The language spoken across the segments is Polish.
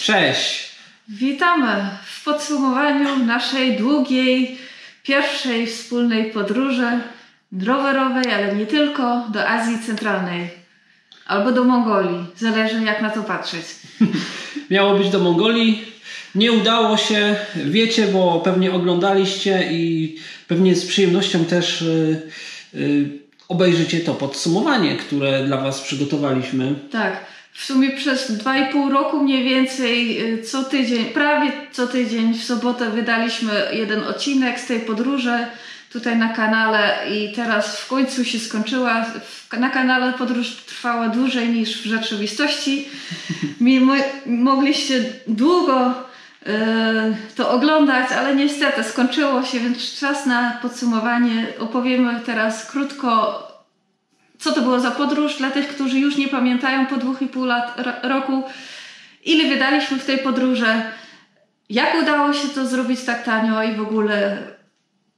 Cześć! Witamy w podsumowaniu naszej długiej, pierwszej wspólnej podróży rowerowej, ale nie tylko, do Azji Centralnej albo do Mongolii. Zależy, jak na to patrzeć. Miało być do Mongolii. Nie udało się. Wiecie, bo pewnie oglądaliście i pewnie z przyjemnością też obejrzycie to podsumowanie, które dla Was przygotowaliśmy. Tak. W sumie przez 2,5 roku mniej więcej co tydzień, prawie co tydzień w sobotę wydaliśmy jeden odcinek z tej podróży tutaj na kanale i teraz w końcu się skończyła. Na kanale podróż trwała dłużej niż w rzeczywistości. Mogliście długo to oglądać, ale niestety skończyło się, więc czas na podsumowanie. Opowiemy teraz krótko, co to było za podróż dla tych, którzy już nie pamiętają po 2,5 roku. Ile wydaliśmy w tej podróży, jak udało się to zrobić tak tanio i w ogóle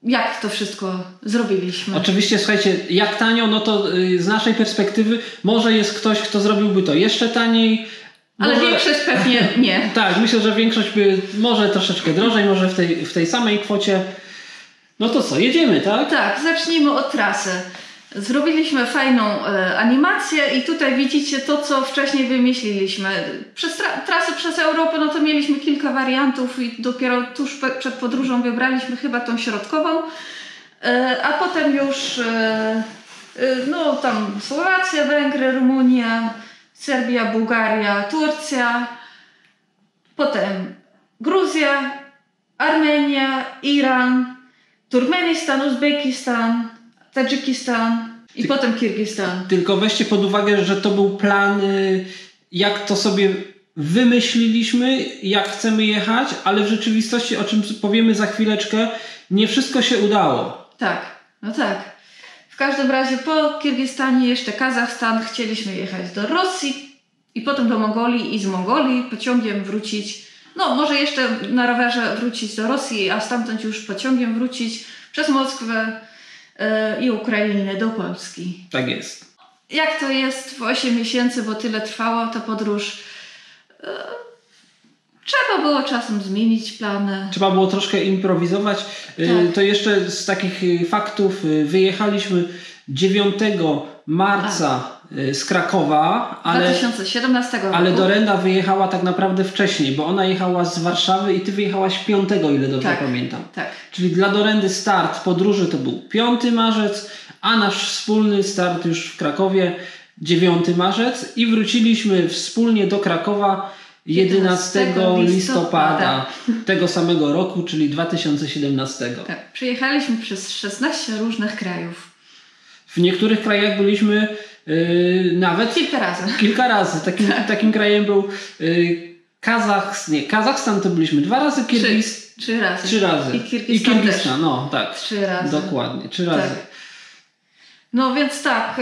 jak to wszystko zrobiliśmy. Oczywiście, słuchajcie, jak tanio, no to z naszej perspektywy może jest ktoś, kto zrobiłby to jeszcze taniej. Ale większość pewnie nie. Tak, myślę, że większość by może troszeczkę drożej, może w tej samej kwocie. No to co, jedziemy, tak? Tak, zacznijmy od trasy. Zrobiliśmy fajną animację i tutaj widzicie to, co wcześniej wymyśliliśmy. Trasy przez Europę, no to mieliśmy kilka wariantów i dopiero tuż przed podróżą wybraliśmy chyba tą środkową, a potem już no tam Słowacja, Węgry, Rumunia, Serbia, Bułgaria, Turcja, potem Gruzja, Armenia, Iran, Turkmenistan, Uzbekistan, Tadżykistan i potem Kirgistan. Tylko weźcie pod uwagę, że to był plan, jak to sobie wymyśliliśmy, jak chcemy jechać, ale w rzeczywistości, o czym powiemy za chwileczkę, nie wszystko się udało. Tak, no tak. W każdym razie po Kirgistanie jeszcze Kazachstan, chcieliśmy jechać do Rosji i potem do Mongolii i z Mongolii pociągiem wrócić, no może jeszcze na rowerze wrócić do Rosji, a stamtąd już pociągiem wrócić przez Moskwę i Ukrainę do Polski. Tak jest. Jak to jest w 8 miesięcy, bo tyle trwała ta podróż, trzeba było czasem zmienić plany. Trzeba było troszkę improwizować. Tak. To jeszcze z takich faktów wyjechaliśmy 9 marca z Krakowa, 2017 roku. Ale Dorenda wyjechała tak naprawdę wcześniej, bo ona jechała z Warszawy i ty wyjechałaś 5, ile dobrze pamiętam. Tak. Czyli dla Dorendy start podróży to był 5 marzec, a nasz wspólny start już w Krakowie 9 marzec i wróciliśmy wspólnie do Krakowa 11 listopada tego samego roku, czyli 2017. Tak, przyjechaliśmy przez 16 różnych krajów. W niektórych krajach byliśmy nawet kilka razy. Takim krajem był Kazachstan to byliśmy 2 razy, Trzy razy. I Kirgistan, no tak. 3 razy. Dokładnie, 3 razy. Tak. No więc tak,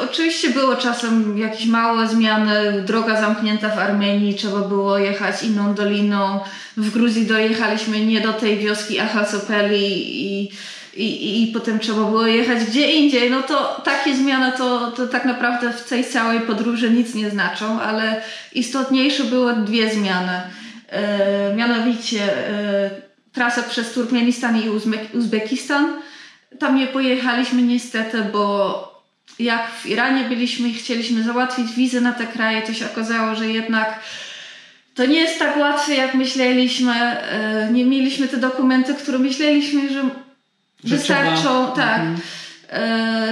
oczywiście było czasem jakieś małe zmiany, droga zamknięta w Armenii, trzeba było jechać inną doliną. W Gruzji dojechaliśmy nie do tej wioski Achasopeli i potem trzeba było jechać gdzie indziej. No to takie zmiany to tak naprawdę w tej całej podróży nic nie znaczą, ale istotniejsze były 2 zmiany. Mianowicie trasę przez Turkmenistan i Uzbekistan. Tam nie pojechaliśmy niestety, bo jak w Iranie byliśmy i chcieliśmy załatwić wizę na te kraje, to się okazało, że jednak to nie jest tak łatwe, jak myśleliśmy. Nie mieliśmy te dokumenty, które myśleliśmy, że wystarczą. Tak,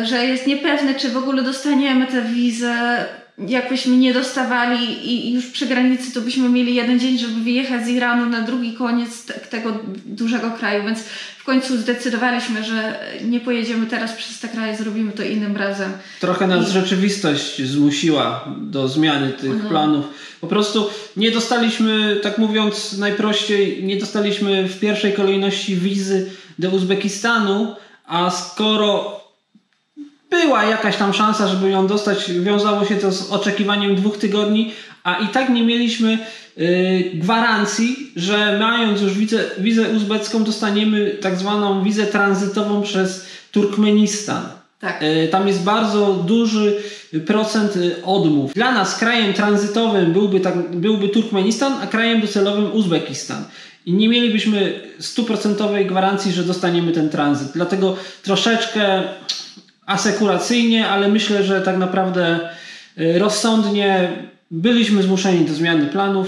że jest niepewne, czy w ogóle dostaniemy tę wizę. Jakbyśmy nie dostawali i już przy granicy, to byśmy mieli 1 dzień, żeby wyjechać z Iranu na drugi koniec tego dużego kraju, więc w końcu zdecydowaliśmy, że nie pojedziemy teraz przez te kraje, zrobimy to innym razem. Trochę nas rzeczywistość zmusiła do zmiany tych planów. Po prostu nie dostaliśmy, tak mówiąc najprościej, nie dostaliśmy w pierwszej kolejności wizy do Uzbekistanu, a skoro była jakaś tam szansa, żeby ją dostać, wiązało się to z oczekiwaniem 2 tygodni, a i tak nie mieliśmy gwarancji, że mając już wizę uzbecką dostaniemy tak zwaną wizę tranzytową przez Turkmenistan. Tak. Tam jest bardzo duży procent odmów. Dla nas krajem tranzytowym byłby Turkmenistan, a krajem docelowym Uzbekistan. I nie mielibyśmy 100% gwarancji, że dostaniemy ten tranzyt. Dlatego troszeczkę asekuracyjnie, ale myślę, że tak naprawdę rozsądnie byliśmy zmuszeni do zmiany planów.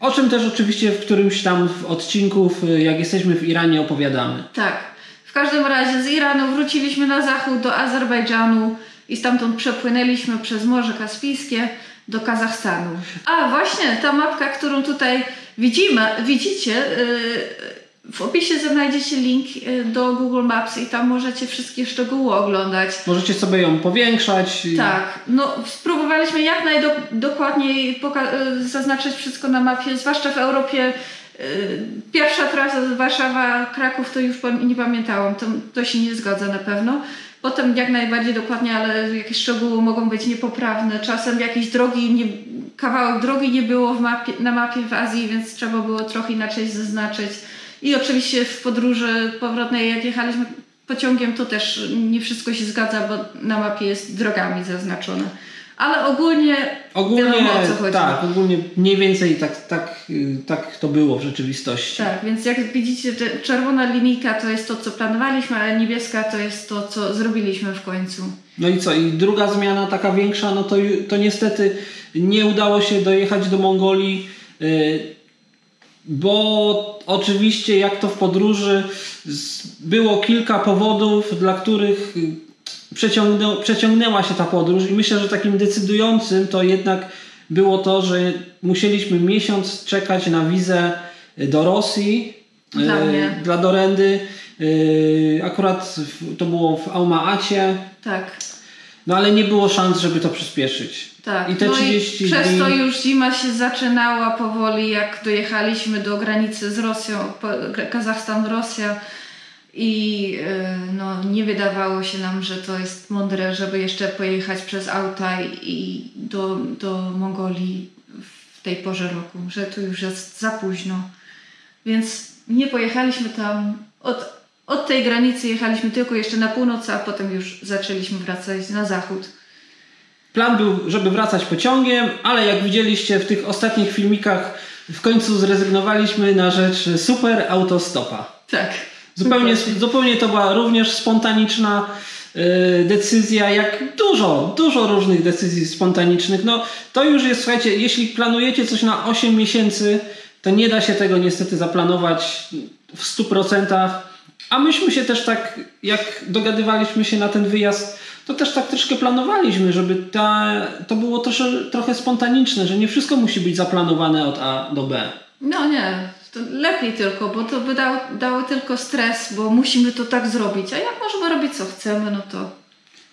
O czym też oczywiście w którymś tam odcinków, jak jesteśmy w Iranie, opowiadamy. Tak. W każdym razie z Iranu wróciliśmy na zachód do Azerbejdżanu i stamtąd przepłynęliśmy przez Morze Kaspijskie do Kazachstanu. A właśnie ta mapka, którą tutaj widzicie, w opisie znajdziecie link do Google Maps i tam możecie wszystkie szczegóły oglądać. Możecie sobie ją powiększać. Tak, no spróbowaliśmy jak najdokładniej zaznaczyć wszystko na mapie, zwłaszcza w Europie. Pierwsza trasa z Warszawa-Kraków to już nie pamiętałam, to się nie zgadza na pewno. Potem jak najbardziej dokładnie, ale jakieś szczegóły mogą być niepoprawne. Czasem jakiejś kawałek drogi nie było na mapie w Azji, więc trzeba było trochę inaczej zaznaczyć. I oczywiście w podróży powrotnej, jak jechaliśmy pociągiem, to też nie wszystko się zgadza, bo na mapie jest drogami zaznaczone. Ale ogólnie wiadomo, o co chodzi. Tak, ogólnie mniej więcej tak to było w rzeczywistości. Tak, więc jak widzicie, czerwona linijka to jest to, co planowaliśmy, a niebieska to jest to, co zrobiliśmy w końcu. No i co? I druga zmiana, taka większa, no to niestety nie udało się dojechać do Mongolii, bo oczywiście jak to w podróży było kilka powodów, dla których przeciągnęła się ta podróż i myślę, że takim decydującym to jednak było to, że musieliśmy miesiąc czekać na wizę do Rosji dla Dorendy. Akurat to było w Alma-Acie. Tak. No ale nie było szans, żeby to przyspieszyć. Tak. I te 30 dni... Przez to już zima się zaczynała powoli, jak dojechaliśmy do granicy z Rosją, Kazachstan-Rosja. I nie wydawało się nam, że to jest mądre, żeby jeszcze pojechać przez Altaj i do Mongolii w tej porze roku, że to już jest za późno. Więc nie pojechaliśmy tam. Od tej granicy jechaliśmy tylko jeszcze na północ, a potem już zaczęliśmy wracać na zachód. Plan był, żeby wracać pociągiem, ale jak widzieliście w tych ostatnich filmikach, w końcu zrezygnowaliśmy na rzecz super autostopa. Tak. Zupełnie to była również spontaniczna decyzja, jak dużo różnych decyzji spontanicznych. No to już jest, słuchajcie, jeśli planujecie coś na 8 miesięcy, to nie da się tego niestety zaplanować w 100%. A myśmy się też tak, jak dogadywaliśmy się na ten wyjazd, to też tak troszkę planowaliśmy, żeby to było trochę spontaniczne, że nie wszystko musi być zaplanowane od A do B. No nie, to lepiej tylko, bo to by dało tylko stres, bo musimy to tak zrobić. A jak możemy robić co chcemy, no to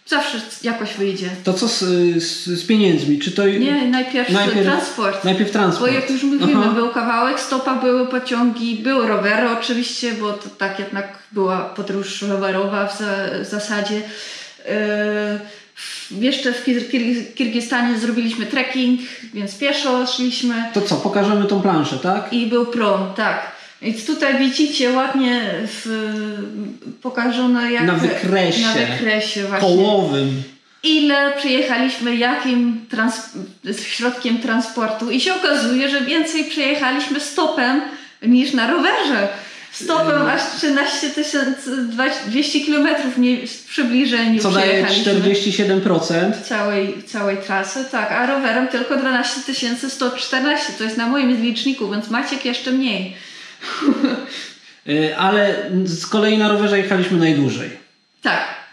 zawsze jakoś wyjdzie. To co z pieniędzmi? Czy to... Nie, najpierw transport. Najpierw transport. Bo jak już mówimy, był kawałek stopa, były pociągi, były rowery oczywiście, bo to tak jednak była podróż rowerowa w zasadzie. Jeszcze w Kirgistanie zrobiliśmy trekking, więc pieszo szliśmy. To co, pokażemy tą planszę, tak? I był prom, tak. Więc tutaj widzicie ładnie pokażone jak... Na wykresie właśnie. Kołowym. Ile przejechaliśmy, jakim środkiem transportu. I się okazuje, że więcej przejechaliśmy stopem niż na rowerze. Stopem aż 13 200 km w przybliżeniu co daje 47% całej trasy, tak, a rowerem tylko 12 114, to jest na moim liczniku, więc Maciek jeszcze mniej. Ale z kolei na rowerze jechaliśmy najdłużej.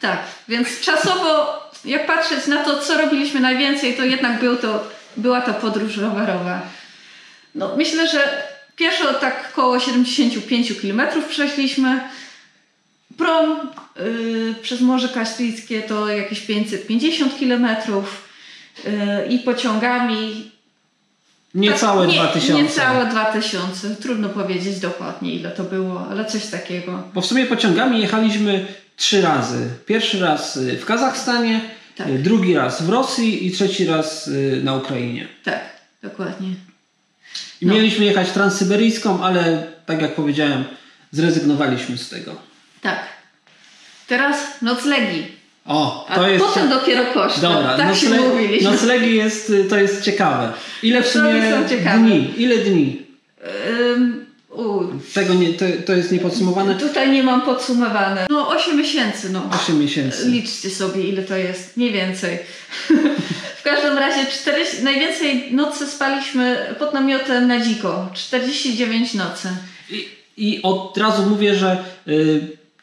Tak, więc czasowo, jak patrzeć na to, co robiliśmy najwięcej, to jednak była to podróż rowerowa. No, myślę, że pieszo tak koło 75 km przeszliśmy. Prom przez Morze Kaspijskie to jakieś 550 km i pociągami niecałe 2000. Niecałe 2000. Trudno powiedzieć dokładnie, ile to było, ale coś takiego. Bo w sumie pociągami jechaliśmy 3 razy. Pierwszy raz w Kazachstanie, drugi raz w Rosji i trzeci raz na Ukrainie. Tak, dokładnie. I mieliśmy jechać transsyberyjską, ale tak jak powiedziałem, zrezygnowaliśmy z tego. Tak. Teraz noclegi. Potem dopiero koszty. Dobra, tak się mówiliśmy. Noclegi to jest ciekawe. Ile w sumie dni? Ile dni? Tego to jest niepodsumowane? Tutaj nie mam podsumowane. 8 miesięcy. 8 miesięcy. Liczcie sobie, ile to jest. Mniej więcej. W każdym razie najwięcej nocy spaliśmy pod namiotem na dziko. 49 nocy. I od razu mówię, że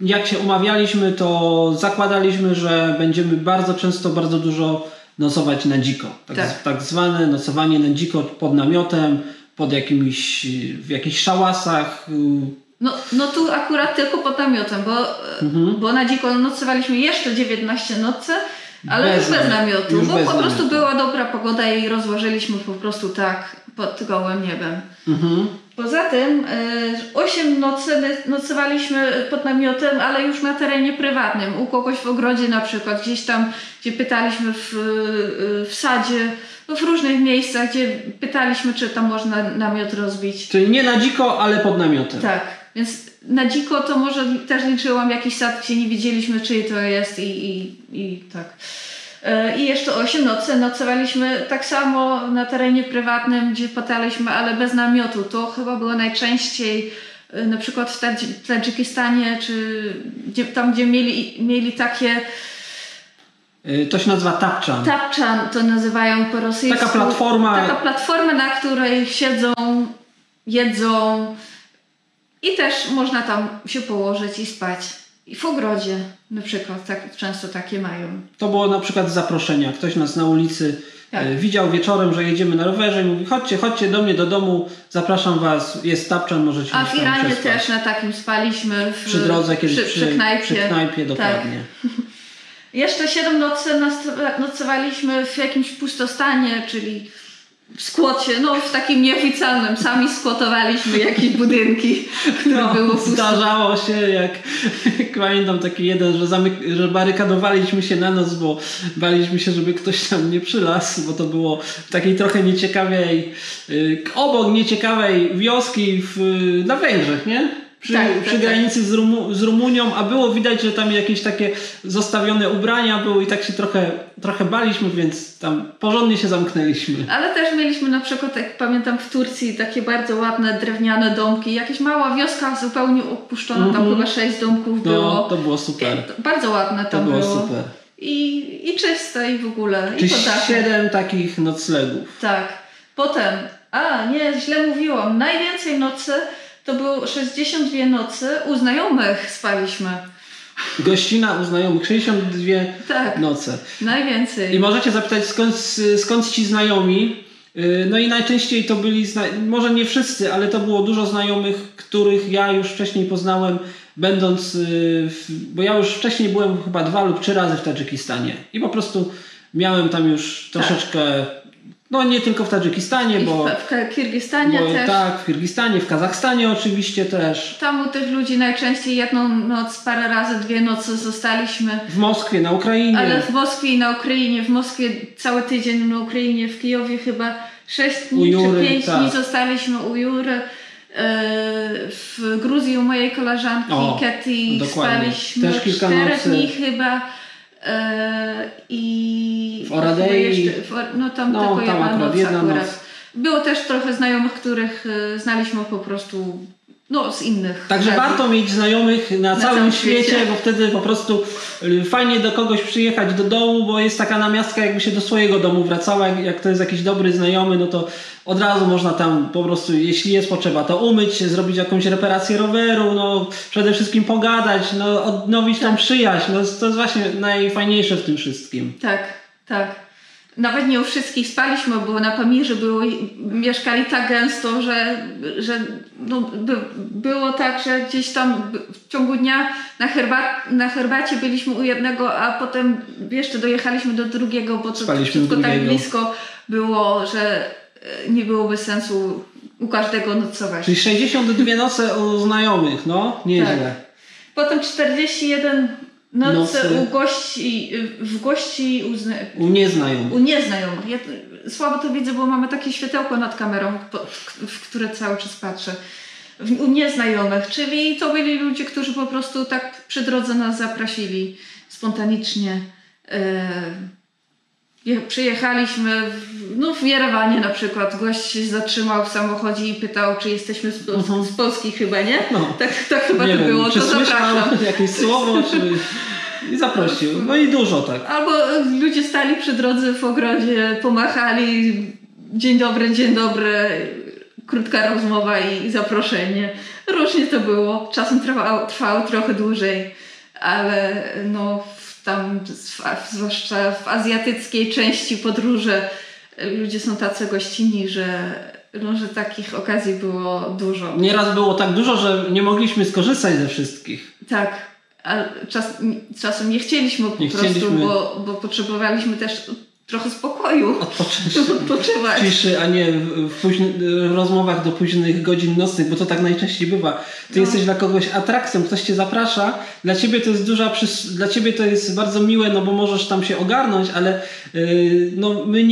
jak się umawialiśmy, to zakładaliśmy, że będziemy bardzo często, bardzo dużo nocować na dziko. Tak zwane nocowanie na dziko pod namiotem, w jakichś szałasach. No tu akurat tylko pod namiotem, bo na dziko nocowaliśmy jeszcze 19 nocy, ale już bez namiotu, bo po prostu była dobra pogoda i rozłożyliśmy po prostu tak pod gołym niebem. Poza tym 8 nocy nocowaliśmy pod namiotem, ale już na terenie prywatnym, u kogoś w ogrodzie na przykład, gdzieś tam, gdzie pytaliśmy w sadzie, w różnych miejscach, gdzie pytaliśmy, czy tam można namiot rozbić. Czyli nie na dziko, ale pod namiotem. Tak, więc na dziko to może też liczyłam jakiś sad, gdzie nie wiedzieliśmy, czyj to jest i tak. I jeszcze 8 nocy nocowaliśmy tak samo na terenie prywatnym, gdzie pytaliśmy, ale bez namiotu. To chyba było najczęściej na przykład w Tadżykistanie, czy gdzie mieli takie... To się nazywa tapczan. Tapczan to nazywają po rosyjsku. Taka platforma, na której siedzą, jedzą i też można tam się położyć i spać. I w ogrodzie na przykład często takie mają. To było na przykład z zaproszenia. Ktoś nas na ulicy widział wieczorem, że jedziemy na rowerze i mówi: chodźcie do mnie do domu, zapraszam was, jest tapczan, możecie A w Iranie też na takim spaliśmy. Przy drodze kiedyś przy knajpie, dokładnie. Tak. Jeszcze 7 nocy nocowaliśmy w jakimś pustostanie, czyli w skłocie, w takim nieoficjalnym. Sami skłotowaliśmy jakieś budynki, które było puste. Zdarzało się, jak pamiętam taki jeden, że barykadowaliśmy się na noc, bo baliśmy się, żeby ktoś tam nie przylazł, bo to było w takiej trochę nieciekawej, obok nieciekawej wioski na Węgrzech, nie? Przy granicy z Rumunią, a było widać, że tam jakieś takie zostawione ubrania były i tak się trochę baliśmy, więc tam porządnie się zamknęliśmy. Ale też mieliśmy na przykład, jak pamiętam, w Turcji takie bardzo ładne drewniane domki, jakaś mała wioska zupełnie opuszczona, tam chyba 6 domków było. To było super. Bardzo ładne tam było. To było super. I czyste i w ogóle. Czyli 7 takich noclegów. Tak. Potem, źle mówiłam, najwięcej nocy to było 62 nocy, u znajomych spaliśmy. Gościna u znajomych, 62 noce. Najwięcej. I możecie zapytać, skąd ci znajomi? No i najczęściej to byli, może nie wszyscy, ale to było dużo znajomych, których ja już wcześniej poznałem, będąc, bo ja już wcześniej byłem chyba 2 lub 3 razy w Tadżykistanie. I po prostu miałem tam już troszeczkę... nie tylko w Tadżykistanie, bo... W Kirgistanie też. Tak, w Kirgistanie, w Kazachstanie oczywiście też. Tam u tych ludzi najczęściej jedną noc, parę razy, 2 noce zostaliśmy. W Moskwie, na Ukrainie. Ale w Moskwie i na Ukrainie. W Moskwie cały tydzień, na Ukrainie, w Kijowie chyba 6 dni czy 5 dni zostaliśmy u Jury. W Gruzji u mojej koleżanki Katy spaliśmy też kilka 4 nocy. dni chyba. I w Oradei. Tam tylko jedna noc. Było też trochę znajomych, których znaliśmy po prostu z innych. Także warto mieć znajomych na całym świecie, bo wtedy po prostu fajnie do kogoś przyjechać do domu, bo jest taka namiastka, jakby się do swojego domu wracała. Jak to jest jakiś dobry znajomy, no to od razu można tam po prostu, jeśli jest potrzeba, to umyć, zrobić jakąś reparację roweru, przede wszystkim pogadać, odnowić tą przyjaźń. To jest właśnie najfajniejsze w tym wszystkim. Tak. Nawet nie u wszystkich spaliśmy, bo na Pamirze mieszkali tak gęsto, że było tak, że gdzieś tam w ciągu dnia na herbacie byliśmy u jednego, a potem jeszcze dojechaliśmy do drugiego, bo to wszystko tak blisko było, że nie byłoby sensu u każdego nocować. Czyli 62 noce u znajomych, nieźle. Tak. Potem 41 nocy u gości u nieznajomych. U nieznajomych. Ja słabo to widzę, bo mamy takie światełko nad kamerą, w które cały czas patrzę. U nieznajomych, czyli to byli ludzie, którzy po prostu tak przy drodze nas zaprosili. spontanicznie. Przyjechaliśmy w Jerewanie na przykład. Gość się zatrzymał w samochodzie i pytał, czy jesteśmy z Polski chyba, nie? No. Tak chyba to było, czy to zapraszam. Jakieś słowo, czy... I zaprosił. No i dużo tak. Albo ludzie stali przy drodze w ogrodzie, pomachali, dzień dobry, krótka rozmowa i zaproszenie. Różnie to było. Czasem trwało trochę dłużej, ale tam, zwłaszcza w azjatyckiej części podróży, ludzie są tacy gościnni, że takich okazji było dużo. Nieraz było tak dużo, że nie mogliśmy skorzystać ze wszystkich. Tak, a czasem nie chcieliśmy bo potrzebowaliśmy też trochę spokoju. Odpoczywać. Ciszy, a nie w rozmowach do późnych godzin nocnych, bo to tak najczęściej bywa. Ty jesteś dla kogoś atrakcją, ktoś cię zaprasza, dla ciebie to jest dla ciebie to jest bardzo miłe, bo możesz tam się ogarnąć, ale my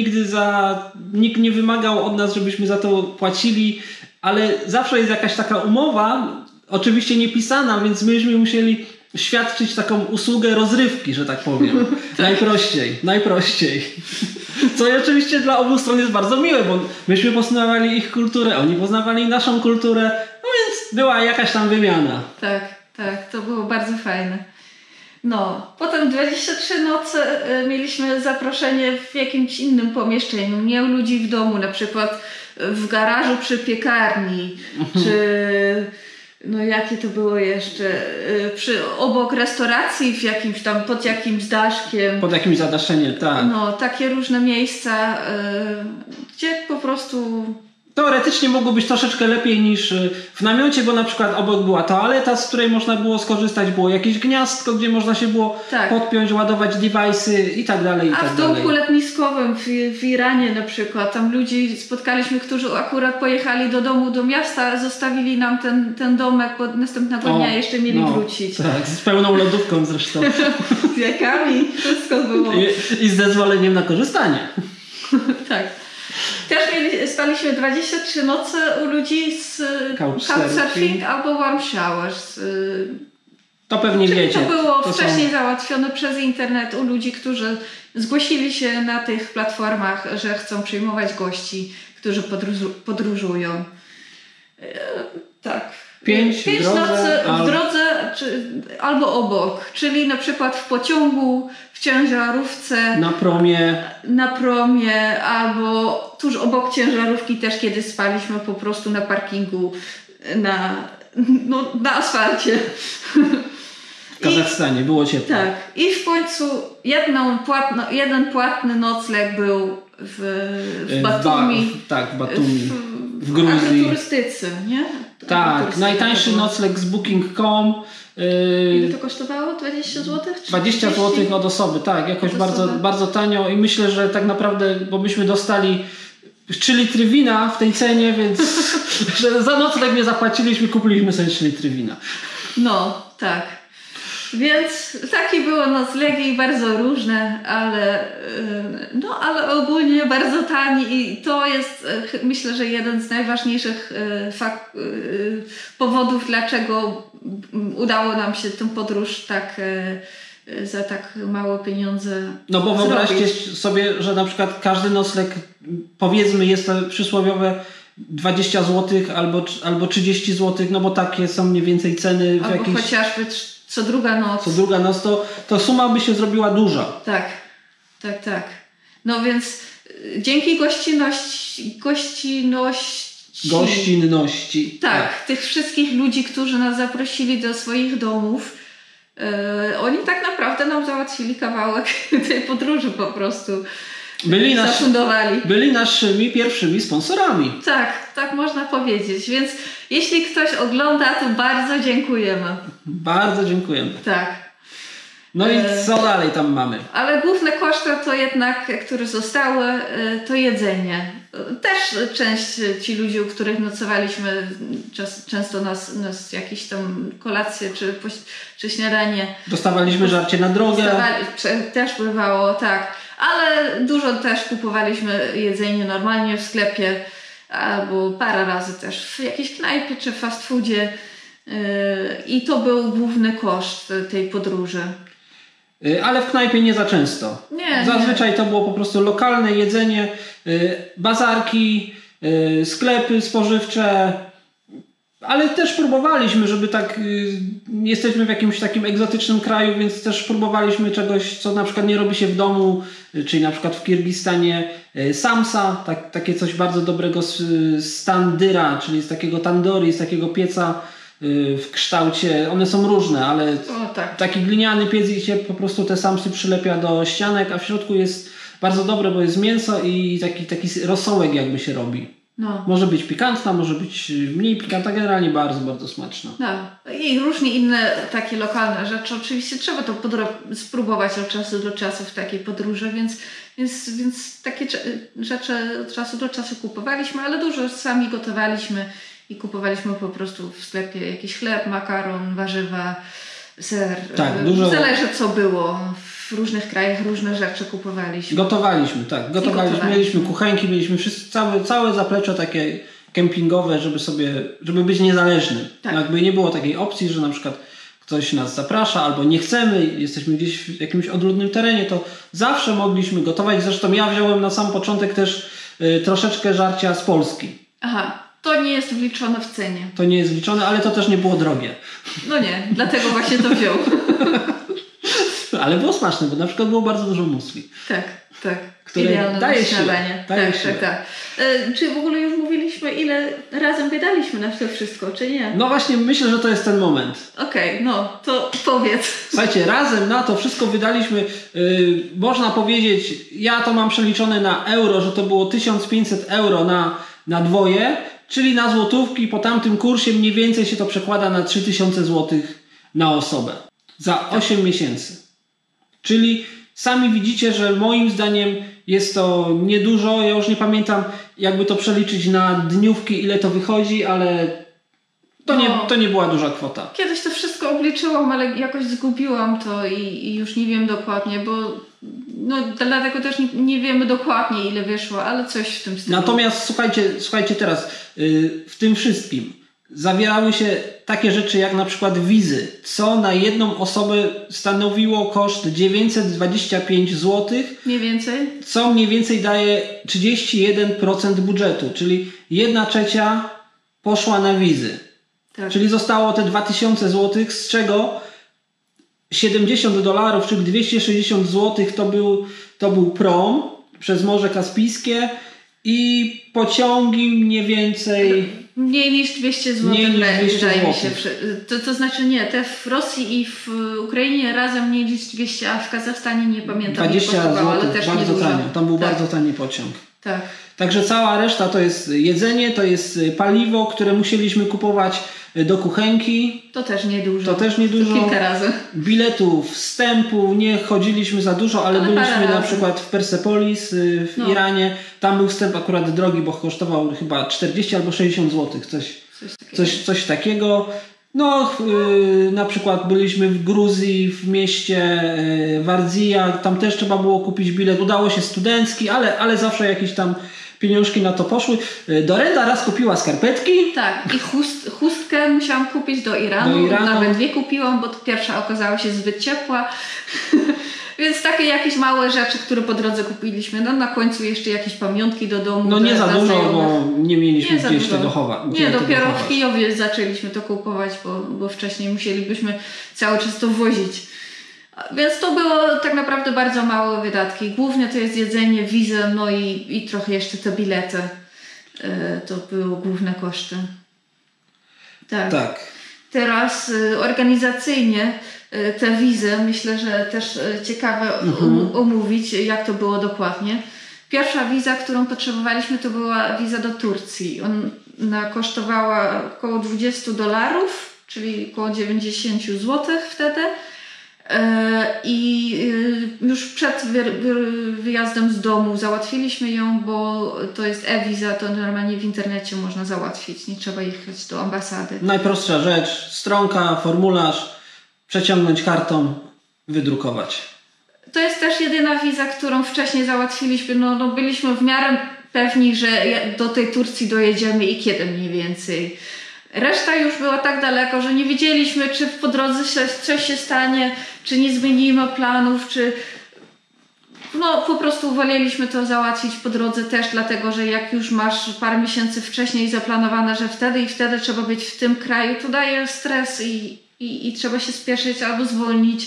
nikt nie wymagał od nas, żebyśmy za to płacili, ale zawsze jest jakaś taka umowa, oczywiście niepisana, więc myśmy musieli świadczyć taką usługę rozrywki, że tak powiem. Najprościej. Co oczywiście dla obu stron jest bardzo miłe, bo myśmy poznawali ich kulturę, oni poznawali naszą kulturę, więc była jakaś tam wymiana. Tak, to było bardzo fajne. Potem 23 noce mieliśmy zaproszenie w jakimś innym pomieszczeniu. Nie u ludzi w domu, na przykład w garażu przy piekarni, czy... jakie to było jeszcze? Obok restauracji w jakimś tam, pod jakimś daszkiem. Pod jakimś zadaszeniem, tak. Takie różne miejsca, gdzie po prostu... Teoretycznie mogło być troszeczkę lepiej niż w namiocie, bo na przykład obok była toaleta, z której można było skorzystać, było jakieś gniazdko, gdzie można się było podpiąć, ładować device'y i tak dalej. A w domku letniskowym w Iranie na przykład, tam ludzi spotkaliśmy, którzy akurat pojechali do domu, do miasta, zostawili nam ten domek, bo następnego dnia jeszcze mieli wrócić. Tak, z pełną lodówką zresztą. Z jakami, wszystko było. I z zezwoleniem na korzystanie. Tak. Też spaliśmy 23 noce u ludzi z Couchsurfing albo Warm Showers. To pewnie wiecie. To było wcześniej załatwione przez internet u ludzi, którzy zgłosili się na tych platformach, że chcą przyjmować gości, którzy podróżują. Tak. 5 nocy w drodze albo obok, czyli na przykład w pociągu, w ciężarówce, na promie albo tuż obok ciężarówki też, kiedy spaliśmy po prostu na parkingu na asfalcie. W Kazachstanie było ciepło. Tak. I w końcu jeden płatny nocleg był w Batumi. W Batumi. W Gruzji. Turystyce, nie? Tak, najtańszy nocleg z Booking.com. Ile to kosztowało? 20 zł? 20 zł od osoby, tak, jakoś bardzo tanio i myślę, że tak naprawdę, bo myśmy dostali 3 litry wina w tej cenie, więc że za nocleg nie zapłaciliśmy, kupiliśmy sobie 3 litry wina. Tak. Więc takie było noclegi bardzo różne, ale ogólnie bardzo tanie i to jest, myślę, że jeden z najważniejszych powodów, dlaczego udało nam się tę podróż za tak małe pieniądze bo wyobraźcie sobie, że na przykład każdy nocleg, powiedzmy, jest to przysłowiowe 20 zł albo 30 zł, bo takie są mniej więcej ceny. Albo chociażby co druga noc. To suma by się zrobiła duża. Tak. Więc dzięki gościnności. Tak, tych wszystkich ludzi, którzy nas zaprosili do swoich domów, oni tak naprawdę nam załatwili kawałek tej podróży po prostu. Byli naszymi pierwszymi sponsorami. Tak można powiedzieć. Więc jeśli ktoś ogląda, to bardzo dziękujemy. Bardzo dziękujemy. Tak. I co dalej tam mamy? Ale główne koszty to jednak, które zostały, to jedzenie. Też ci ludzie, u których nocowaliśmy, często nas jakieś tam kolacje czy śniadanie. Dostawaliśmy żarcie na drogę. Też bywało, tak. Ale dużo też kupowaliśmy jedzenie normalnie w sklepie albo parę razy też w jakiejś knajpie czy w fast foodzie i to był główny koszt tej podróży. Ale w knajpie nie za często. Zazwyczaj to było po prostu lokalne jedzenie, bazarki, sklepy spożywcze, ale też próbowaliśmy, żeby tak, jesteśmy w jakimś takim egzotycznym kraju, więc też próbowaliśmy czegoś, co na przykład nie robi się w domu, czyli na przykład w Kirgistanie samsa, takie coś bardzo dobrego z tandyra, czyli z takiego tandori, z takiego pieca w kształcie, one są różne, ale taki gliniany piec i się po prostu te samsy przylepia do ścianek, a w środku jest bardzo dobre, bo jest mięso i taki rosołek jakby się robi. No. Może być pikantna, może być mniej pikantna, generalnie bardzo, bardzo smaczna. No. I różnie inne takie lokalne rzeczy. Oczywiście trzeba to spróbować od czasu do czasu w takiej podróży, więc takie rzeczy od czasu do czasu kupowaliśmy, ale dużo sami gotowaliśmy i kupowaliśmy po prostu w sklepie jakiś chleb, makaron, warzywa, ser. Tak, dużo. Zależy co było. W różnych krajach różne rzeczy kupowaliśmy. Gotowaliśmy. Mieliśmy kuchenki, mieliśmy całe zaplecze takie kempingowe, żeby być niezależnym. Tak. Jakby nie było takiej opcji, że na przykład ktoś nas zaprasza albo nie chcemy, jesteśmy gdzieś w jakimś odludnym terenie, to zawsze mogliśmy gotować. Zresztą ja wziąłem na sam początek też troszeczkę żarcia z Polski. Aha. To nie jest wliczone w cenie. To nie jest wliczone, ale to też nie było drogie. No nie, dlatego właśnie to wziął. Ale było smaczne, bo na przykład było bardzo dużo musli. Tak. Które idealne daje śniadanie. Tak. Czy w ogóle już mówiliśmy, ile razem wydaliśmy na to wszystko, czy nie? No właśnie, myślę, że to jest ten moment. Okej, no to powiedz. Słuchajcie, razem na to wszystko wydaliśmy, można powiedzieć, ja to mam przeliczone na euro, że to było 1500 euro na dwoje, czyli na złotówki, po tamtym kursie mniej więcej się to przekłada na 3000 złotych na osobę. Za 8 miesięcy. Czyli sami widzicie, że moim zdaniem jest to niedużo. Ja już nie pamiętam, jakby to przeliczyć na dniówki, ile to wychodzi, ale to nie była duża kwota. Kiedyś to wszystko obliczyłam, ale jakoś zgubiłam to i już nie wiem dokładnie, bo dlatego też nie wiemy dokładnie, ile wyszło, ale coś w tym stylu. Natomiast słuchajcie teraz, w tym wszystkim zawierały się takie rzeczy jak na przykład wizy, co na jedną osobę stanowiło koszt 925 zł. Mniej więcej. Co mniej więcej daje 31% budżetu, czyli 1/3 poszła na wizy. Tak. Czyli zostało te 2000 zł, z czego $70, czyli 260 zł to był prom przez Morze Kaspijskie i pociągi mniej więcej... Mniej niż 200 zł. Wydaje mi się. To znaczy nie, te w Rosji i w Ukrainie razem mniej niż 200, a w Kazachstanie nie pamiętam. 20 zł, ale też bardzo tanio. Tam był bardzo tani pociąg. Tak. Także cała reszta to jest jedzenie, to jest paliwo, które musieliśmy kupować do kuchenki. To też niedużo. To kilka razy. Biletów, wstępu, nie chodziliśmy za dużo, ale byliśmy na przykład w Persepolis w Iranie. Tam był wstęp akurat drogi, bo kosztował chyba 40 albo 60 zł. Coś takiego. Na przykład byliśmy w Gruzji, w mieście Wardzija. Tam też trzeba było kupić bilet. Udało się studencki, ale zawsze jakieś tam pieniążki na to poszły. Dorenda raz kupiła skarpetki. Tak, i chustkę musiałam kupić do Iranu. Nawet 2 kupiłam, bo pierwsza okazała się zbyt ciepła. Więc takie jakieś małe rzeczy, które po drodze kupiliśmy. Na końcu jeszcze jakieś pamiątki do domu. Nie za dużo, bo nie mieliśmy gdzieś tego chować. Dopiero w Kijowie zaczęliśmy to kupować, bo wcześniej musielibyśmy cały czas to wozić. Więc to było tak naprawdę bardzo małe wydatki. Głównie to jest jedzenie, wizę, i trochę jeszcze te bilety. To były główne koszty. Tak. Teraz organizacyjnie te wizy, myślę, że też ciekawe omówić, jak to było dokładnie. Pierwsza wiza, którą potrzebowaliśmy, to była wiza do Turcji. Ona kosztowała około $20, czyli około 90 zł wtedy. I już przed wyjazdem z domu załatwiliśmy ją, bo to jest e-wiza, to normalnie w internecie można załatwić, nie trzeba jechać do ambasady. Najprostsza rzecz, stronka, formularz, przeciągnąć kartą, wydrukować. To jest też jedyna wiza, którą wcześniej załatwiliśmy. Byliśmy w miarę pewni, że do tej Turcji dojedziemy i kiedy mniej więcej. Reszta już była tak daleko, że nie wiedzieliśmy, czy po drodze coś się stanie, czy nie zmienimy planów, czy... No po prostu woleliśmy to załatwić po drodze też, dlatego że jak już masz parę miesięcy wcześniej zaplanowane, że wtedy i wtedy trzeba być w tym kraju, to daje stres i trzeba się spieszyć albo zwolnić.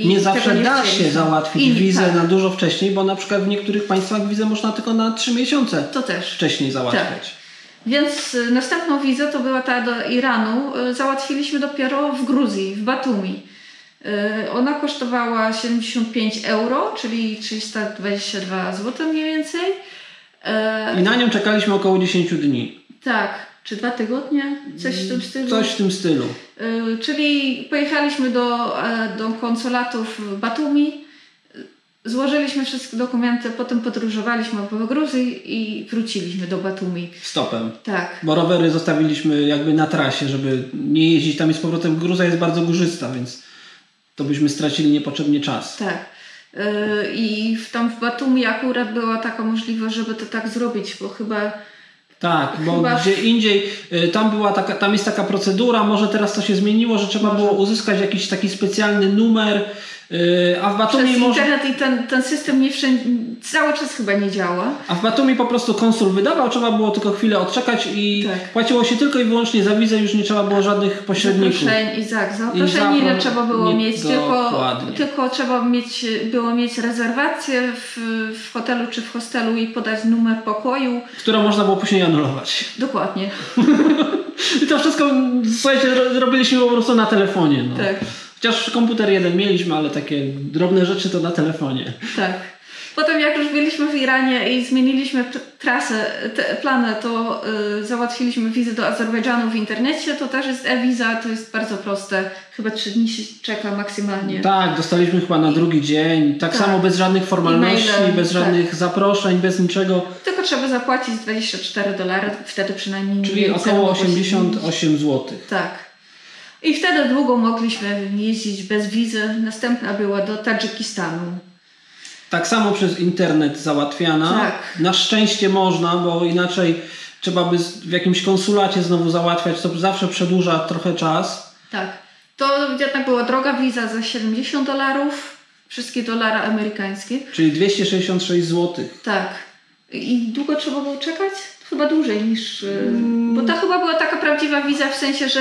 Nie zawsze da się załatwić wizę na dużo wcześniej, bo na przykład w niektórych państwach wizę można tylko na 3 miesiące to też wcześniej załatwiać. Tak. Więc następną wizę to była ta do Iranu. Załatwiliśmy dopiero w Gruzji, w Batumi. Ona kosztowała 75 euro, czyli 322 zł mniej więcej. I na nią czekaliśmy około 10 dni. Tak, czy 2 tygodnie? Coś w tym stylu. Coś w tym stylu. Czyli pojechaliśmy do konsulatu w Batumi, złożyliśmy wszystkie dokumenty, potem podróżowaliśmy po Gruzji i wróciliśmy do Batumi. Stopem. Tak. Bo rowery zostawiliśmy jakby na trasie, żeby nie jeździć tam i z powrotem. Gruzja jest bardzo górzysta, więc to byśmy stracili niepotrzebnie czas. Tak. I tam w Batumi akurat była taka możliwość, żeby to tak zrobić, bo chyba... Tak, bo gdzie indziej tam jest taka procedura, może teraz to się zmieniło, że trzeba było uzyskać jakiś taki specjalny numer, a w Batumi przez internet i ten system nie wszędzie, cały czas chyba nie działa. A w Batumi po prostu konsul wydawał, trzeba było tylko chwilę odczekać i płaciło się tylko i wyłącznie za wizę, już nie trzeba było żadnych pośredników. Zaproszenie nie trzeba było mieć, tylko trzeba było mieć rezerwację w hotelu czy w hostelu i podać numer pokoju. Którą można było później anulować. Dokładnie. I to wszystko, słuchajcie, robiliśmy po prostu na telefonie. No. Tak. Chociaż komputer jeden mieliśmy, ale takie drobne rzeczy to na telefonie. Tak. Potem jak już byliśmy w Iranie i zmieniliśmy trasę, plany, to załatwiliśmy wizę do Azerbejdżanu w internecie. To też jest e-wiza, to jest bardzo proste. Chyba 3 dni się czeka maksymalnie. Tak, dostaliśmy chyba na drugi dzień. Tak samo bez żadnych formalności, bez żadnych zaproszeń, bez niczego. Tylko trzeba zapłacić $24, wtedy przynajmniej. Czyli około 88 zł. Tak. I wtedy długo mogliśmy jeździć bez wizy. Następna była do Tadżykistanu. Tak samo przez internet załatwiana. Tak. Na szczęście można, bo inaczej trzeba by w jakimś konsulacie znowu załatwiać. To zawsze przedłuża trochę czas. Tak. To jednak była droga wiza za $70. Wszystkie dolary amerykańskie. Czyli 266 zł. Tak. I długo trzeba było czekać? Chyba dłużej niż... Bo to chyba była taka prawdziwa wiza w sensie, że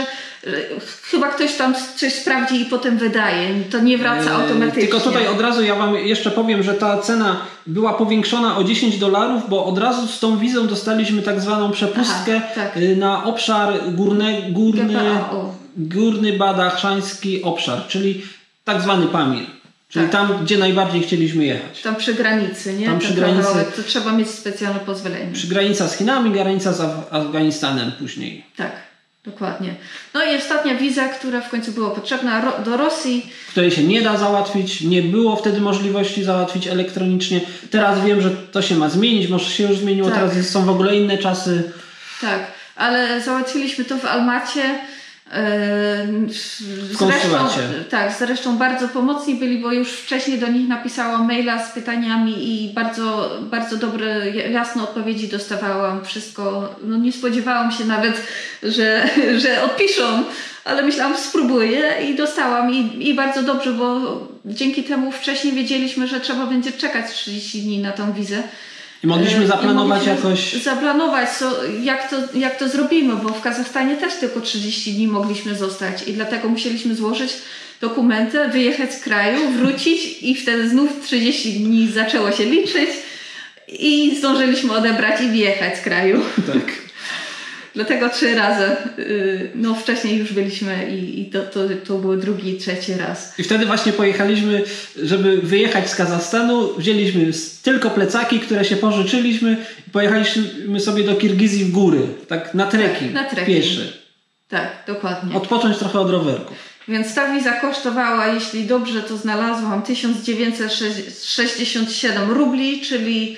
chyba ktoś tam coś sprawdzi i potem wydaje. To nie wraca automatycznie. Tylko tutaj od razu ja wam jeszcze powiem, że ta cena była powiększona o $10, bo od razu z tą wizą dostaliśmy tak zwaną przepustkę na obszar górny badaczański obszar, czyli tak zwany Pamir. Czyli tam, gdzie najbardziej chcieliśmy jechać. Tam przy granicy, nie? Tam przy granicy. To trzeba mieć specjalne pozwolenie. Przy granica z Chinami, granica z Afganistanem później. Tak, dokładnie. No i ostatnia wiza, która w końcu była potrzebna do Rosji. Której się nie da załatwić. Nie było wtedy możliwości załatwić elektronicznie. Teraz wiem, że to się ma zmienić. Może się już zmieniło. Tak. Teraz są w ogóle inne czasy. Tak, ale załatwiliśmy to w Almacie. W konsulacie. Zresztą bardzo pomocni byli, bo już wcześniej do nich napisałam maila z pytaniami i bardzo, bardzo dobre, jasne odpowiedzi dostawałam. Wszystko, no nie spodziewałam się nawet, że odpiszą, ale myślałam, spróbuję i dostałam i bardzo dobrze, bo dzięki temu wcześniej wiedzieliśmy, że trzeba będzie czekać 30 dni na tą wizę. I mogliśmy zaplanować jakoś... Zaplanować, jak to zrobimy, bo w Kazachstanie też tylko 30 dni mogliśmy zostać i dlatego musieliśmy złożyć dokumenty, wyjechać z kraju, wrócić i wtedy znów 30 dni zaczęło się liczyć i zdążyliśmy odebrać i wyjechać z kraju. Tak. Dlatego 3 razy. No wcześniej już byliśmy i to był drugi, trzeci raz. I wtedy właśnie pojechaliśmy, żeby wyjechać z Kazachstanu. Wzięliśmy tylko plecaki, które się pożyczyliśmy i pojechaliśmy sobie do Kirgizji w góry. Tak na trekking. Na trekking. Pieszy. Tak, dokładnie. Odpocząć trochę od rowerków. Więc ta wiza kosztowała, jeśli dobrze to znalazłam, 1967 rubli, czyli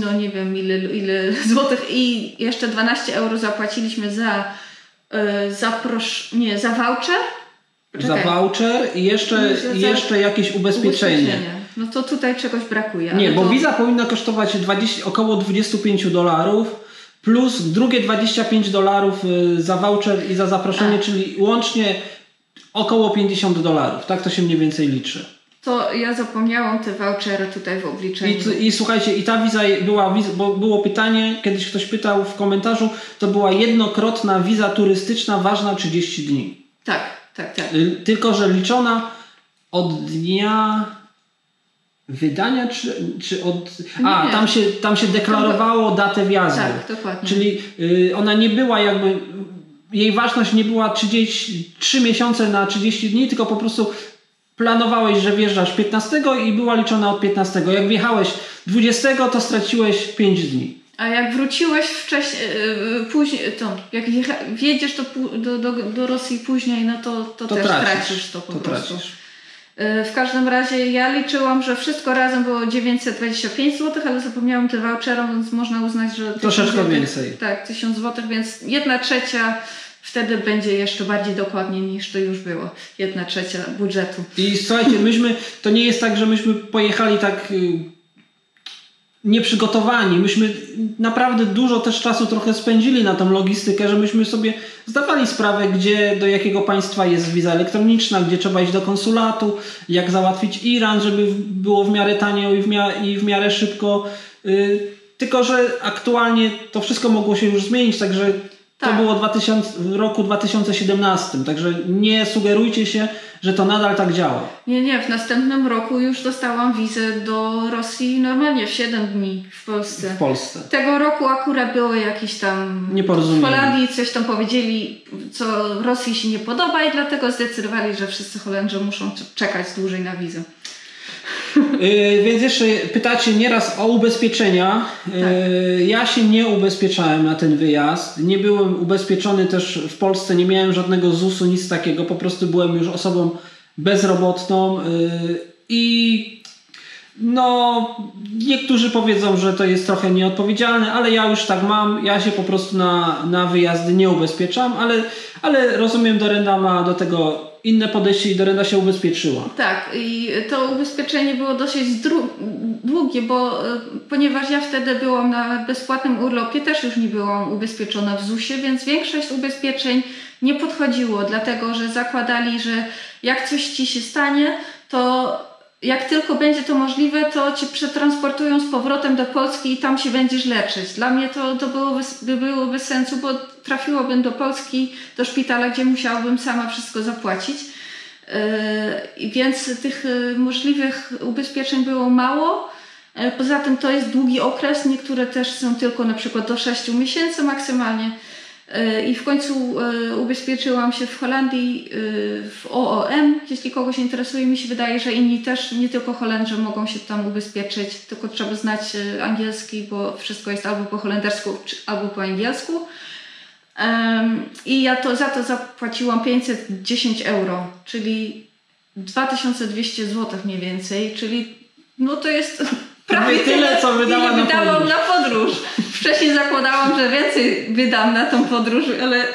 no nie wiem ile złotych i jeszcze 12 euro zapłaciliśmy za voucher. Za voucher i jeszcze jakieś ubezpieczenie. No to tutaj czegoś brakuje. Nie, bo wiza powinna kosztować około $25. plus drugie $25 za voucher i za zaproszenie, czyli łącznie około $50. Tak to się mniej więcej liczy. To ja zapomniałam te vouchery tutaj w obliczeniu. I słuchajcie, i ta wiza była, bo było pytanie, kiedyś ktoś pytał w komentarzu, to była jednokrotna wiza turystyczna ważna 30 dni. Tak. Tylko że liczona od dnia wydania, czy od... Tam się deklarowało datę wjazdu. Tak, dokładnie. Czyli ona nie była jakby... Jej ważność nie była 3 miesiące na 30 dni, tylko po prostu planowałeś, że wjeżdżasz 15 i była liczona od 15. Jak wjechałeś 20, to straciłeś 5 dni. A jak wróciłeś później, to jak wjedziesz do Rosji później, no to też tracisz to po prostu. W każdym razie ja liczyłam, że wszystko razem było 925 zł, ale zapomniałam te vouchery, więc można uznać, że... Troszeczkę więcej. Tak, 1000 zł, więc 1/3 wtedy będzie jeszcze bardziej dokładnie niż to już było. 1/3 budżetu. I słuchajcie, to nie jest tak, że myśmy pojechali tak nieprzygotowani. Myśmy naprawdę dużo też czasu trochę spędzili na tą logistykę, że myśmy sobie zdawali sprawę, gdzie, do jakiego państwa jest wiza elektroniczna, gdzie trzeba iść do konsulatu, jak załatwić Iran, żeby było w miarę tanio i w miarę szybko. Tylko że aktualnie to wszystko mogło się już zmienić, także to było w roku 2017, także nie sugerujcie się, że to nadal tak działa. Nie, w następnym roku już dostałam wizę do Rosji normalnie w 7 dni w Polsce. Tego roku akurat było jakieś tam nieporozumienie. W Holandii coś tam powiedzieli, co Rosji się nie podoba i dlatego zdecydowali, że wszyscy Holendrzy muszą czekać dłużej na wizę. Więc jeszcze pytacie nieraz o ubezpieczenia. Ja się nie ubezpieczałem na ten wyjazd. Nie byłem ubezpieczony też w Polsce, nie miałem żadnego ZUS-u, nic takiego. Po prostu byłem już osobą bezrobotną i niektórzy powiedzą, że to jest trochę nieodpowiedzialne, ale ja już tak mam. Ja się po prostu na wyjazdy nie ubezpieczam, ale rozumiem, Dorenda ma do tego inne podejście i Dorenda się ubezpieczyła. Tak, i to ubezpieczenie było dosyć długie, ponieważ ja wtedy byłam na bezpłatnym urlopie, też już nie byłam ubezpieczona w ZUS-ie, więc większość ubezpieczeń nie podchodziło, dlatego że zakładali, że jak coś ci się stanie, to jak tylko będzie to możliwe, to cię przetransportują z powrotem do Polski i tam się będziesz leczyć. Dla mnie to było bez sensu, bo trafiłabym do Polski, do szpitala, gdzie musiałabym sama wszystko zapłacić. Więc tych możliwych ubezpieczeń było mało. Poza tym to jest długi okres, niektóre też są tylko na przykład do 6 miesięcy maksymalnie. I w końcu ubezpieczyłam się w Holandii w OOM. Jeśli kogoś interesuje, mi się wydaje, że inni też, nie tylko Holendrzy mogą się tam ubezpieczyć, tylko trzeba znać angielski, bo wszystko jest albo po holendersku, albo po angielsku. I ja za to zapłaciłam 510 €, czyli 2200 zł mniej więcej, czyli to jest prawie tyle, co wydałam na podróż. Wcześniej zakładałam, że więcej wydam na tą podróż, ale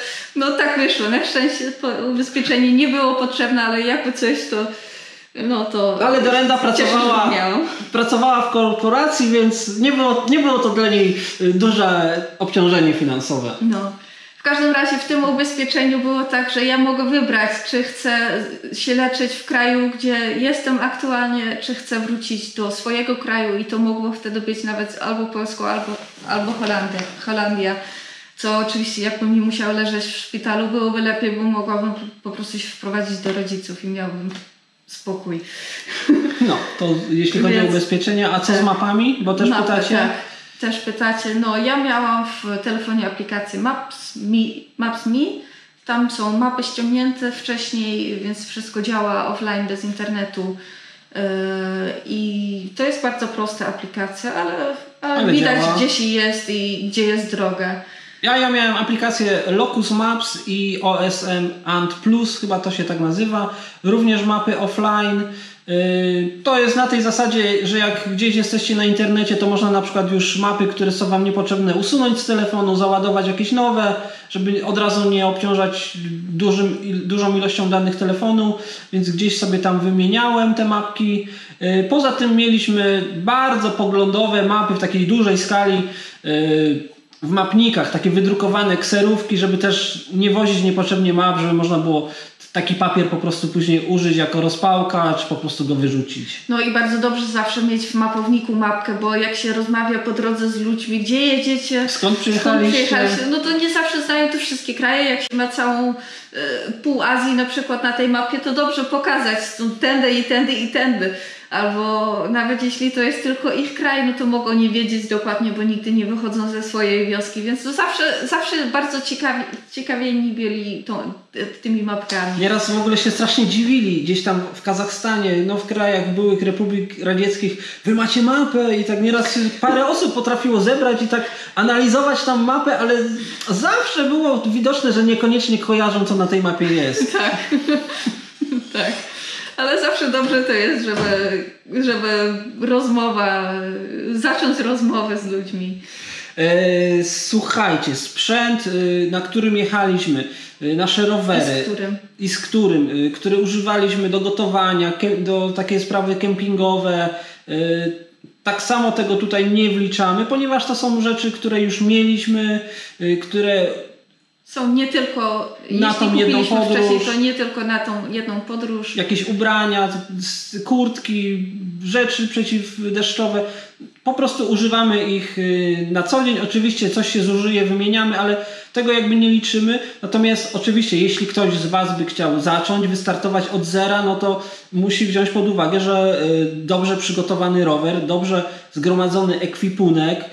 tak wyszło. Na szczęście ubezpieczenie nie było potrzebne, ale jakby coś to... Ale Dorenda pracowała w korporacji, więc nie było to dla niej duże obciążenie finansowe. W każdym razie w tym ubezpieczeniu było tak, że ja mogę wybrać, czy chcę się leczyć w kraju, gdzie jestem aktualnie, czy chcę wrócić do swojego kraju i to mogło wtedy być nawet albo Polsko, albo Holandia. Co oczywiście jakbym nie musiała leżeć w szpitalu, byłoby lepiej, bo mogłabym po prostu się wprowadzić do rodziców i miałbym spokój. To jeśli chodzi o ubezpieczenia, a co z mapami? Bo też pytacie. Tak. Też pytacie. Ja miałam w telefonie aplikację Maps.me. Tam są mapy ściągnięte wcześniej, więc wszystko działa offline, bez internetu. I to jest bardzo prosta aplikacja, ale widać działa, gdzie się jest i gdzie jest droga. Ja miałem aplikację Locus Maps i OSM And Plus, chyba to się tak nazywa. Również mapy offline. To jest na tej zasadzie, że jak gdzieś jesteście na internecie, to można na przykład już mapy, które są wam niepotrzebne, usunąć z telefonu, załadować jakieś nowe, żeby od razu nie obciążać dużą ilością danych telefonu, więc gdzieś sobie tam wymieniałem te mapki. Poza tym mieliśmy bardzo poglądowe mapy w takiej dużej skali. w mapnikach takie wydrukowane kserówki, żeby też nie wozić niepotrzebnie map, żeby można było taki papier po prostu później użyć jako rozpałka, czy po prostu go wyrzucić. No i bardzo dobrze zawsze mieć w mapowniku mapkę, bo jak się rozmawia po drodze z ludźmi, gdzie jedziecie, skąd przyjechaliście, no to nie zawsze znają te wszystkie kraje. Jak się ma całą pół Azji na przykład na tej mapie, to dobrze pokazać tędy i tędy i tędy. Albo nawet jeśli to jest tylko ich kraj, no to mogą nie wiedzieć dokładnie, bo nigdy nie wychodzą ze swojej wioski, więc to zawsze bardzo ciekawieni byli tymi mapkami. Nieraz w ogóle się strasznie dziwili, gdzieś tam w Kazachstanie, no w krajach byłych republik radzieckich, wy macie mapę i tak nieraz parę osób potrafiło zebrać i tak analizować tam mapę, ale zawsze było widoczne, że niekoniecznie kojarzą, co na tej mapie jest. Tak, tak. Ale zawsze dobrze to jest, żeby zacząć rozmowę z ludźmi. Słuchajcie, sprzęt, na którym jechaliśmy, nasze rowery który używaliśmy do gotowania, do takie sprawy kempingowe, tak samo tego tutaj nie wliczamy, ponieważ to są rzeczy, które już mieliśmy, które są nie tylko, na tą jedną podróż, wcześniej, to nie tylko na tą jedną podróż. Jakieś ubrania, kurtki, rzeczy przeciwdeszczowe. Po prostu używamy ich na co dzień. Oczywiście coś się zużyje, wymieniamy, ale tego jakby nie liczymy. Natomiast oczywiście, jeśli ktoś z Was by chciał zacząć, wystartować od zera, no to musi wziąć pod uwagę, że dobrze przygotowany rower, dobrze zgromadzony ekwipunek,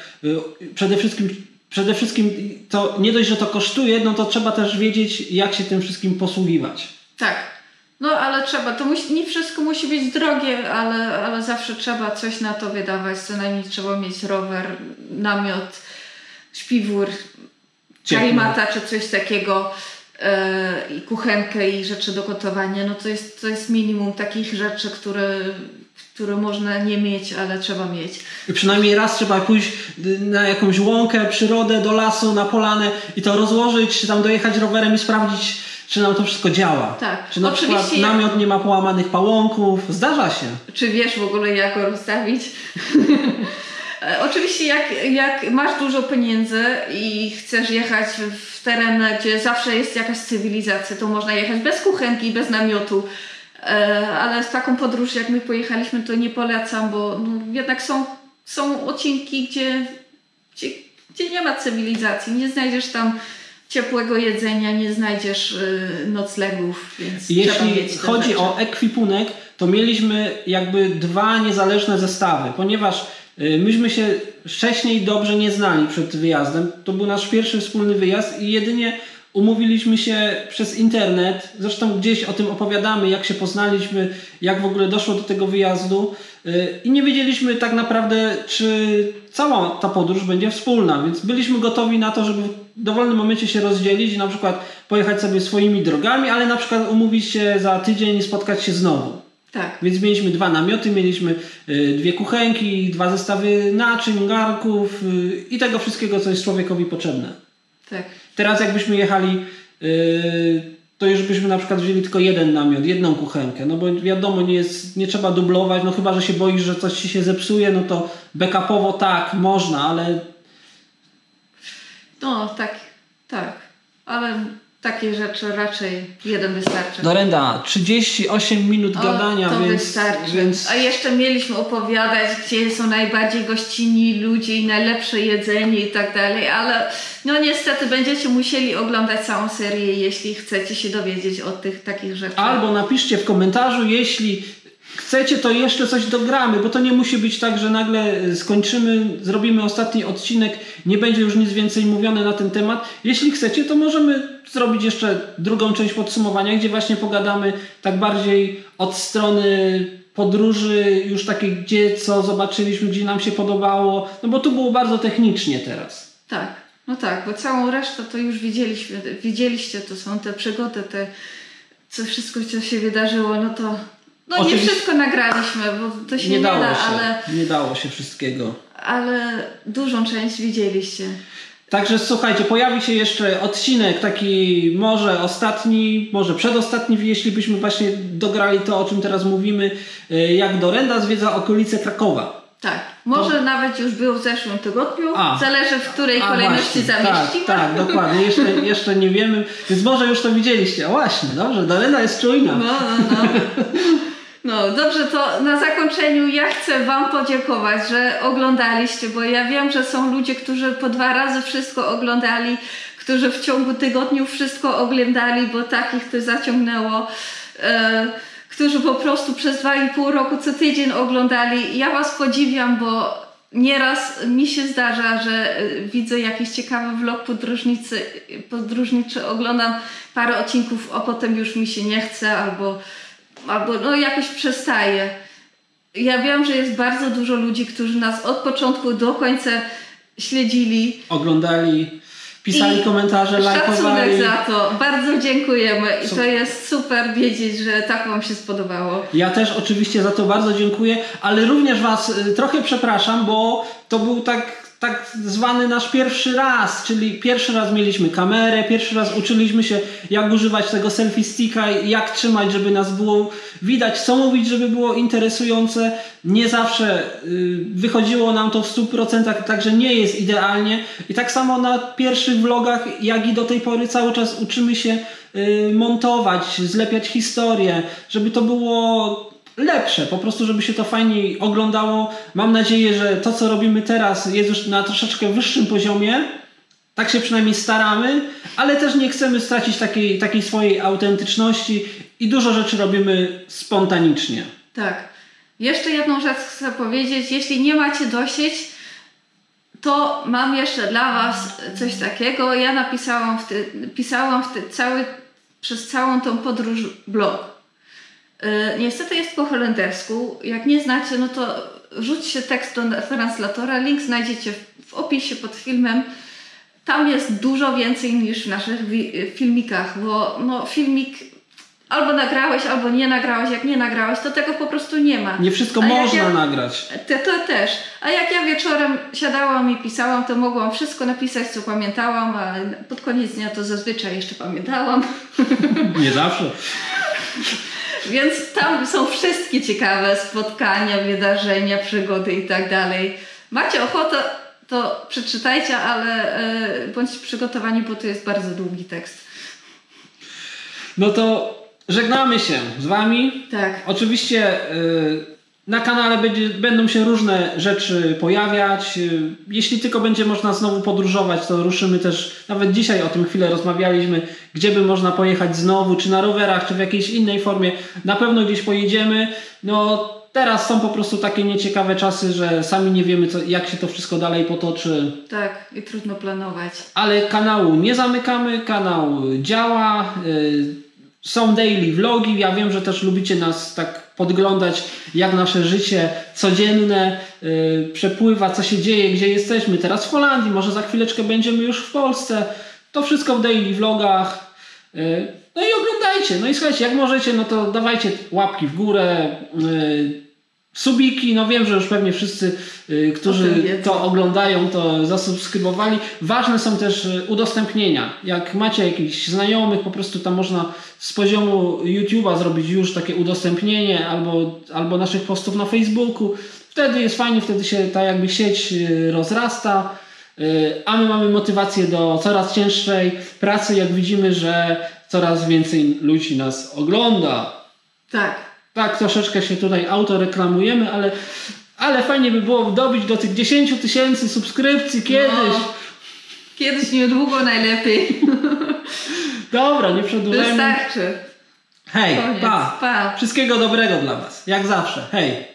przede wszystkim to nie dość, że to kosztuje, no to trzeba też wiedzieć, jak się tym wszystkim posługiwać. Tak. No ale trzeba, nie wszystko musi być drogie, ale zawsze trzeba coś na to wydawać. Co najmniej trzeba mieć rower, namiot, śpiwór, karimata czy coś takiego i kuchenkę i rzeczy do gotowania. No to jest minimum takich rzeczy, które można nie mieć, ale trzeba mieć. I przynajmniej raz trzeba pójść na jakąś łąkę, przyrodę, do lasu, na polanę i to rozłożyć, czy tam dojechać rowerem i sprawdzić, czy nam to wszystko działa. Tak. Czy na przykład namiot nie ma połamanych pałąków. Zdarza się. Czy wiesz w ogóle, jak go rozstawić? Oczywiście jak masz dużo pieniędzy i chcesz jechać w teren, gdzie zawsze jest jakaś cywilizacja, to można jechać bez kuchenki, bez namiotu. Ale w taką podróż, jak my pojechaliśmy, to nie polecam, bo jednak są odcinki, gdzie nie ma cywilizacji. Nie znajdziesz tam ciepłego jedzenia, nie znajdziesz noclegów, więc jeśli chodzi o ekwipunek, to mieliśmy jakby dwa niezależne zestawy, ponieważ myśmy się wcześniej dobrze nie znali przed wyjazdem. To był nasz pierwszy wspólny wyjazd i jedynie umówiliśmy się przez internet. Zresztą gdzieś o tym opowiadamy, jak się poznaliśmy, jak w ogóle doszło do tego wyjazdu i nie wiedzieliśmy tak naprawdę, czy cała ta podróż będzie wspólna, więc byliśmy gotowi na to, żeby w dowolnym momencie się rozdzielić i na przykład pojechać sobie swoimi drogami, ale na przykład umówić się za tydzień i spotkać się znowu. Tak. Więc mieliśmy 2 namioty, mieliśmy 2 kuchenki, 2 zestawy naczyń, garnków i tego wszystkiego, co jest człowiekowi potrzebne. Tak. Teraz jakbyśmy jechali, to już byśmy na przykład wzięli tylko 1 namiot, 1 kuchenkę, no bo wiadomo, nie trzeba dublować, no chyba, że się boisz, że coś ci się zepsuje, no to backupowo tak, można, ale... No, tak, ale takie rzeczy raczej 1 wystarczy. Dorenda, 38 minut gadania, to więc... wystarczy. A jeszcze mieliśmy opowiadać, gdzie są najbardziej gościnni ludzie i najlepsze jedzenie i tak dalej, ale no niestety będziecie musieli oglądać całą serię, jeśli chcecie się dowiedzieć o tych takich rzeczach. Albo napiszcie w komentarzu, jeśli chcecie, to jeszcze coś dogramy, bo to nie musi być tak, że nagle skończymy, zrobimy ostatni odcinek, nie będzie już nic więcej mówione na ten temat. Jeśli chcecie, to możemy zrobić jeszcze drugą część podsumowania, gdzie właśnie pogadamy tak bardziej od strony podróży, już takiej, gdzie co zobaczyliśmy, gdzie nam się podobało, no bo tu było bardzo technicznie teraz. Tak, no tak, bo całą resztę to już widzieliście, to są te przygody, co wszystko, co się wydarzyło, no to nie wszystko nagraliśmy, bo to się nie da, ale... Nie dało się wszystkiego. Ale dużą część widzieliście. Także słuchajcie, pojawi się jeszcze odcinek taki może ostatni, może przedostatni, jeśli byśmy właśnie dograli to, o czym teraz mówimy, jak Dorenda zwiedza okolice Krakowa. Tak, może nawet już był w zeszłym tygodniu, zależy w której kolejności zamieścimy. Tak, dokładnie, jeszcze nie wiemy, więc może już to widzieliście. O właśnie, dobrze, Darena jest czujna. No dobrze, to na zakończeniu ja chcę Wam podziękować, że oglądaliście, bo ja wiem, że są ludzie, którzy po 2 razy wszystko oglądali, którzy w ciągu tygodniu wszystko oglądali, bo takich to zaciągnęło, którzy po prostu przez 2,5 roku co tydzień oglądali. Ja Was podziwiam, bo nieraz mi się zdarza, że widzę jakiś ciekawy vlog podróżniczy, oglądam parę odcinków, a potem już mi się nie chce albo no jakoś przestaje. Ja wiem, że jest bardzo dużo ludzi, którzy nas od początku do końca śledzili. Oglądali, pisali komentarze, lajkowali. Szacunek za to. Bardzo dziękujemy. I to jest super wiedzieć, że tak Wam się spodobało. Ja też oczywiście za to bardzo dziękuję, ale również Was trochę przepraszam, bo to był tak zwany nasz pierwszy raz, czyli pierwszy raz mieliśmy kamerę, pierwszy raz uczyliśmy się, jak używać tego selfie sticka, jak trzymać, żeby nas było widać, co mówić, żeby było interesujące. Nie zawsze wychodziło nam to w 100%, także nie jest idealnie. I tak samo na pierwszych vlogach, jak i do tej pory cały czas uczymy się montować, zlepiać historię, żeby to było lepsze, po prostu żeby się to fajniej oglądało. Mam nadzieję, że to co robimy teraz jest już na troszeczkę wyższym poziomie, tak się przynajmniej staramy, ale też nie chcemy stracić takiej swojej autentyczności i dużo rzeczy robimy spontanicznie. Tak. Jeszcze jedną rzecz chcę powiedzieć, jeśli nie macie dosieć, to mam jeszcze dla Was coś takiego. Ja pisałam przez całą tą podróż blog. Niestety jest po holendersku. Jak nie znacie, no to rzućcie tekst do translatora. Link znajdziecie w opisie pod filmem. Tam jest dużo więcej niż w naszych filmikach, bo no, filmik albo nagrałeś, albo nie nagrałeś. Jak nie nagrałeś, to tego po prostu nie ma. Nie wszystko można nagrać. To też. A jak ja wieczorem siadałam i pisałam, to mogłam wszystko napisać, co pamiętałam, a pod koniec dnia to zazwyczaj jeszcze pamiętałam. Nie zawsze. Więc tam są wszystkie ciekawe spotkania, wydarzenia, przygody i tak dalej. Macie ochotę, to przeczytajcie, ale bądźcie przygotowani, bo to jest bardzo długi tekst. No to żegnamy się z Wami. Tak. Oczywiście na kanale będą się różne rzeczy pojawiać. Jeśli tylko będzie można znowu podróżować, to ruszymy też, nawet dzisiaj o tym chwilę rozmawialiśmy, gdzie by można pojechać znowu, czy na rowerach, czy w jakiejś innej formie. Na pewno gdzieś pojedziemy. No teraz są po prostu takie nieciekawe czasy, że sami nie wiemy, jak się to wszystko dalej potoczy. Tak, i trudno planować. Ale kanału nie zamykamy, kanał działa. Są daily vlogi. Ja wiem, że też lubicie nas tak podglądać, jak nasze życie codzienne przepływa, co się dzieje, gdzie jesteśmy. Teraz w Holandii, może za chwileczkę będziemy już w Polsce. To wszystko w daily vlogach. No i oglądajcie. No i słuchajcie, jak możecie, no to dawajcie łapki w górę, subiki. No wiem, że już pewnie wszyscy, którzy to oglądają, to zasubskrybowali. Ważne są też udostępnienia. Jak macie jakichś znajomych, po prostu tam można z poziomu YouTube'a zrobić już takie udostępnienie albo naszych postów na Facebooku. Wtedy jest fajnie, wtedy się ta jakby sieć rozrasta. A my mamy motywację do coraz cięższej pracy, jak widzimy, że coraz więcej ludzi nas ogląda. Tak, troszeczkę się tutaj autoreklamujemy, ale fajnie by było dobić do tych 10 000 subskrypcji kiedyś. No, kiedyś niedługo najlepiej. Dobra, nie przedłużajmy. Wystarczy. Hej, pa. Wszystkiego dobrego dla Was, jak zawsze. Hej.